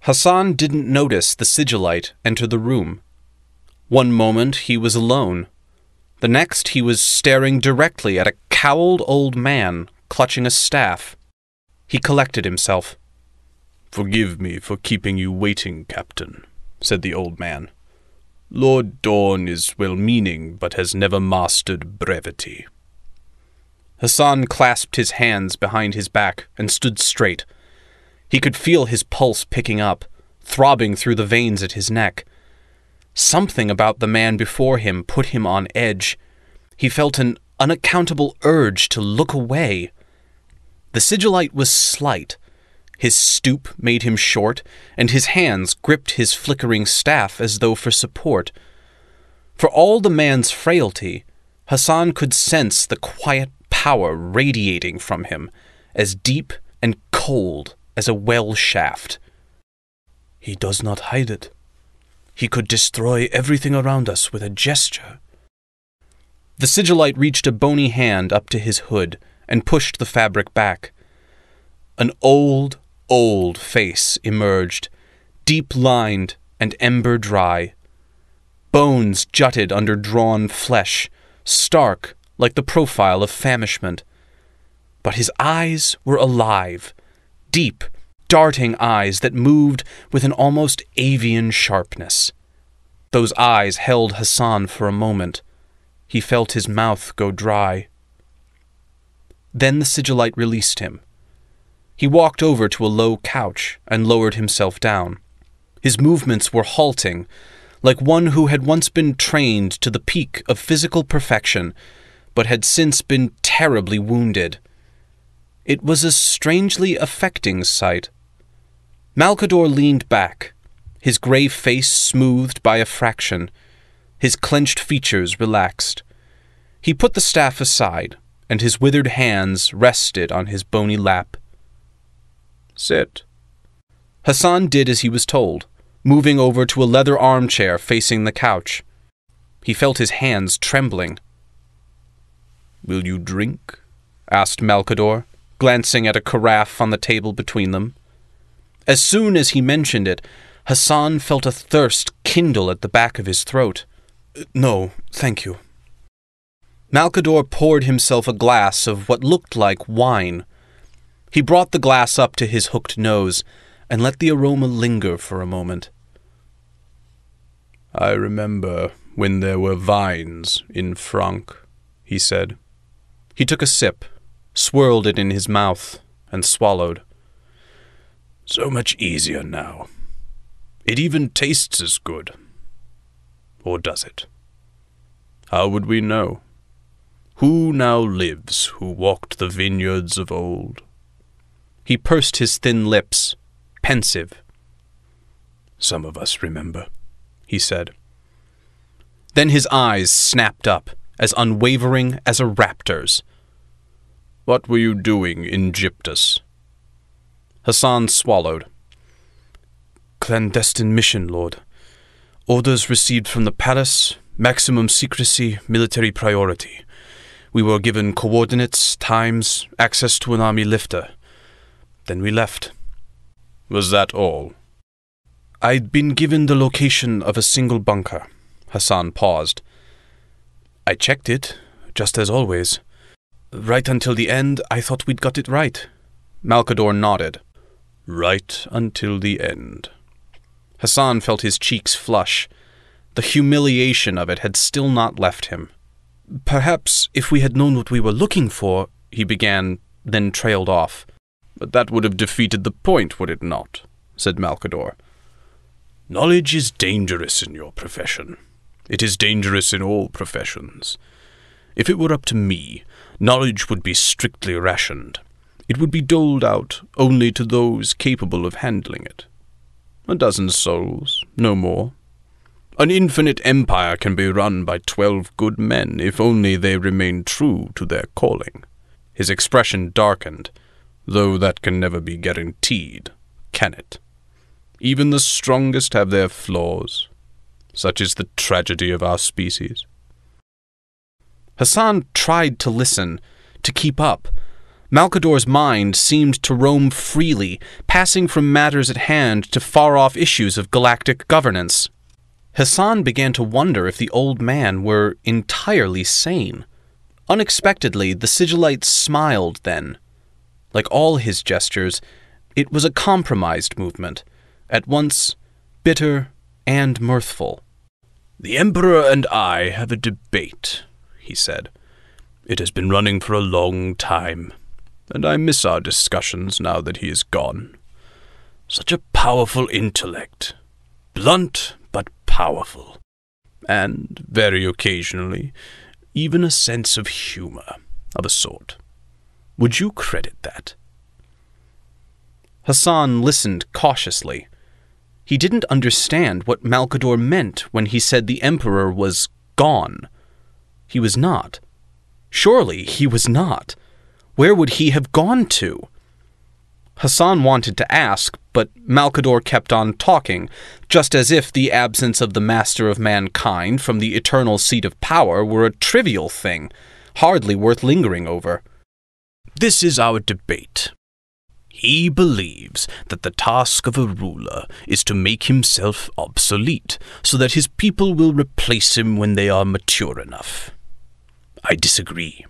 Hassan didn't notice the Sigillite enter the room. One moment he was alone. The next he was staring directly at a cowled old man clutching a staff. He collected himself. "Forgive me for keeping you waiting, Captain," said the old man. "Lord Dorn is well-meaning, but has never mastered brevity." Hassan clasped his hands behind his back and stood straight. He could feel his pulse picking up, throbbing through the veins at his neck. Something about the man before him put him on edge. He felt an unaccountable urge to look away. The Sigillite was slight. His stoop made him short, and his hands gripped his flickering staff as though for support. For all the man's frailty, Hassan could sense the quiet power radiating from him, as deep and cold as a well shaft. "He does not hide it. He could destroy everything around us with a gesture." The Sigillite reached a bony hand up to his hood and pushed the fabric back. An old face emerged, deep-lined and ember-dry. Bones jutted under drawn flesh, stark like the profile of famishment. But his eyes were alive, deep, darting eyes that moved with an almost avian sharpness. Those eyes held Hassan for a moment. He felt his mouth go dry. Then the Sigillite released him. He walked over to a low couch and lowered himself down. His movements were halting, like one who had once been trained to the peak of physical perfection, but had since been terribly wounded. It was a strangely affecting sight. Malcador leaned back, his grey face smoothed by a fraction, his clenched features relaxed. He put the staff aside, and his withered hands rested on his bony lap. "Sit." Hassan did as he was told, moving over to a leather armchair facing the couch. He felt his hands trembling. "Will you drink?" asked Malcador, glancing at a carafe on the table between them. As soon as he mentioned it, Hassan felt a thirst kindle at the back of his throat. "No, thank you." Malcador poured himself a glass of what looked like wine. He brought the glass up to his hooked nose and let the aroma linger for a moment. "I remember when there were vines in Franc," he said. He took a sip, swirled it in his mouth, and swallowed. "So much easier now. It even tastes as good. Or does it? How would we know? Who now lives who walked the vineyards of old?" He pursed his thin lips, pensive. "Some of us remember," he said. Then his eyes snapped up, as unwavering as a raptor's. "What were you doing in Gyptus?" Hassan swallowed. "Clandestine mission, Lord. Orders received from the palace, maximum secrecy, military priority. We were given coordinates, times, access to an army lifter. Then we left." "Was that all?" "I'd been given the location of a single bunker." Hassan paused. "I checked it, just as always. Right until the end, I thought we'd got it right." Malcador nodded. "Right until the end." Hassan felt his cheeks flush. The humiliation of it had still not left him. "Perhaps if we had known what we were looking for," he began, then trailed off. "But that would have defeated the point, would it not?" said Malcador. "Knowledge is dangerous in your profession. It is dangerous in all professions. If it were up to me, knowledge would be strictly rationed. It would be doled out only to those capable of handling it. 12 souls, no more. An infinite empire can be run by 12 good men if only they remain true to their calling." His expression darkened. "Though that can never be guaranteed, can it? Even the strongest have their flaws. Such is the tragedy of our species." Hassan tried to listen, to keep up, Malkador's mind seemed to roam freely, passing from matters at hand to far-off issues of galactic governance. Hassan began to wonder if the old man were entirely sane. Unexpectedly, the Sigillite smiled then. Like all his gestures, it was a compromised movement, at once bitter and mirthful. "The Emperor and I have a debate," he said. "It has been running for a long time, and I miss our discussions now that he is gone. Such a powerful intellect, blunt but powerful, and, very occasionally, even a sense of humor, of a sort. Would you credit that?" Hassan listened cautiously. He didn't understand what Malkador meant when he said the Emperor was gone. He was not. Surely he was not. Where would he have gone to? Hassan wanted to ask, but Malkador kept on talking, just as if the absence of the Master of Mankind from the eternal seat of power were a trivial thing, hardly worth lingering over. "This is our debate. He believes that the task of a ruler is to make himself obsolete, so that his people will replace him when they are mature enough. I disagree.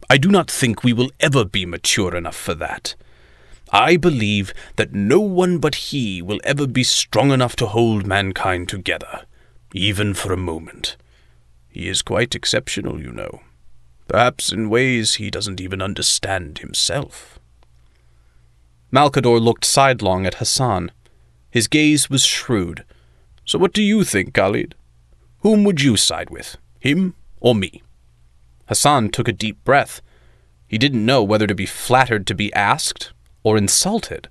I do not think we will ever be mature enough for that. I believe that no one but he will ever be strong enough to hold mankind together, even for a moment. He is quite exceptional, you know. Perhaps in ways he doesn't even understand himself." Malkador looked sidelong at Hassan. His gaze was shrewd. "So what do you think, Khalid? Whom would you side with, him or me?" Hassan took a deep breath. He didn't know whether to be flattered to be asked or insulted.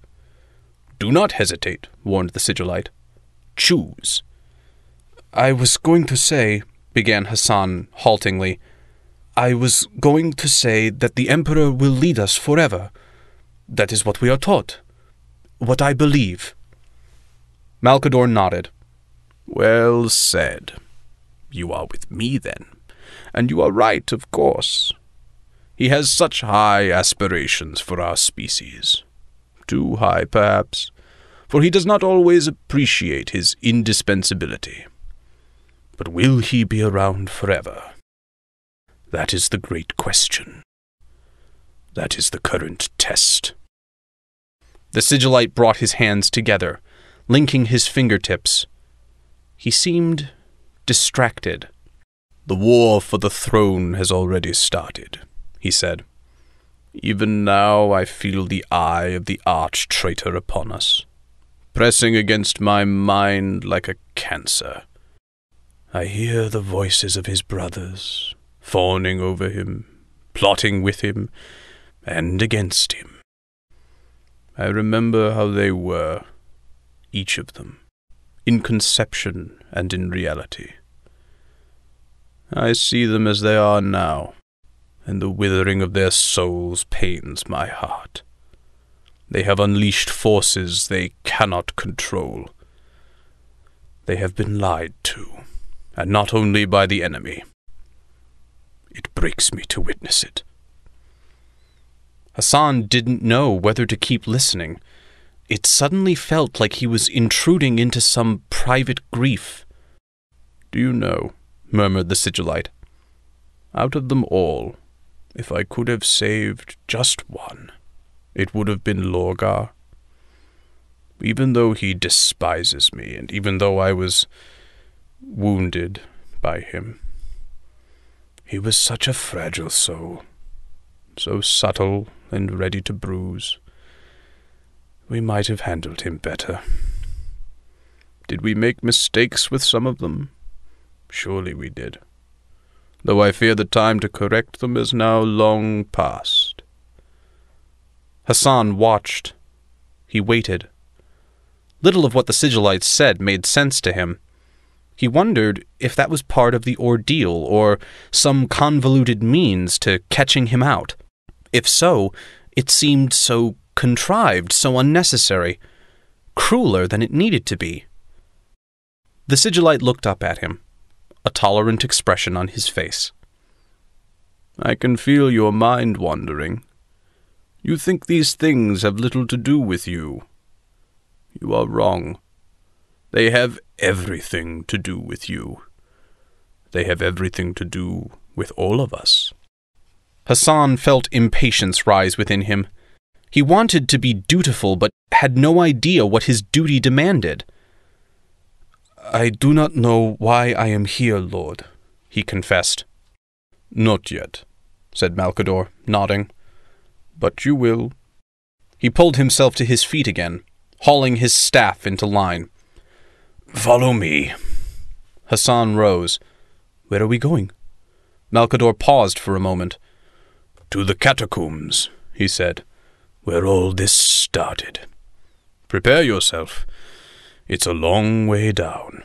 "Do not hesitate," warned the Sigillite. "Choose." "I was going to say," began Hassan haltingly, "I was going to say that the Emperor will lead us forever. That is what we are taught. What I believe." Malkador nodded. "Well said. You are with me, then. And you are right, of course. He has such high aspirations for our species. Too high, perhaps, for he does not always appreciate his indispensability. But will he be around forever? That is the great question. That is the current test." The Sigillite brought his hands together, linking his fingertips. He seemed distracted. "The war for the throne has already started," he said. "Even now I feel the eye of the arch-traitor upon us, pressing against my mind like a cancer. I hear the voices of his brothers, fawning over him, plotting with him, and against him. I remember how they were, each of them, in conception and in reality. I see them as they are now, and the withering of their souls pains my heart. They have unleashed forces they cannot control. They have been lied to, and not only by the enemy. It breaks me to witness it." Hassan didn't know whether to keep listening. It suddenly felt like he was intruding into some private grief. "Do you know," murmured the Sigillite, "out of them all, if I could have saved just one, it would have been Lorgar. Even though he despises me, and even though I was wounded by him, he was such a fragile soul, so subtle and ready to bruise. We might have handled him better. Did we make mistakes with some of them? Surely we did, though I fear the time to correct them is now long past." Hassan watched. He waited. Little of what the Sigillites said made sense to him. He wondered if that was part of the ordeal or some convoluted means to catching him out. If so, it seemed so contrived, so unnecessary, crueler than it needed to be. The Sigillite looked up at him, a tolerant expression on his face. "I can feel your mind wandering. You think these things have little to do with you. You are wrong. They have everything to do with you. They have everything to do with all of us. Hassan felt impatience rise within him. He wanted to be dutiful, but had no idea what his duty demanded. I do not know why I am here, Lord, he confessed. Not yet, said Malcador, nodding. But you will. He pulled himself to his feet again, hauling his staff into line. Follow me. Hassan rose. Where are we going? Malcador paused for a moment. To the catacombs, he said, where all this started. Prepare yourself. It's a long way down.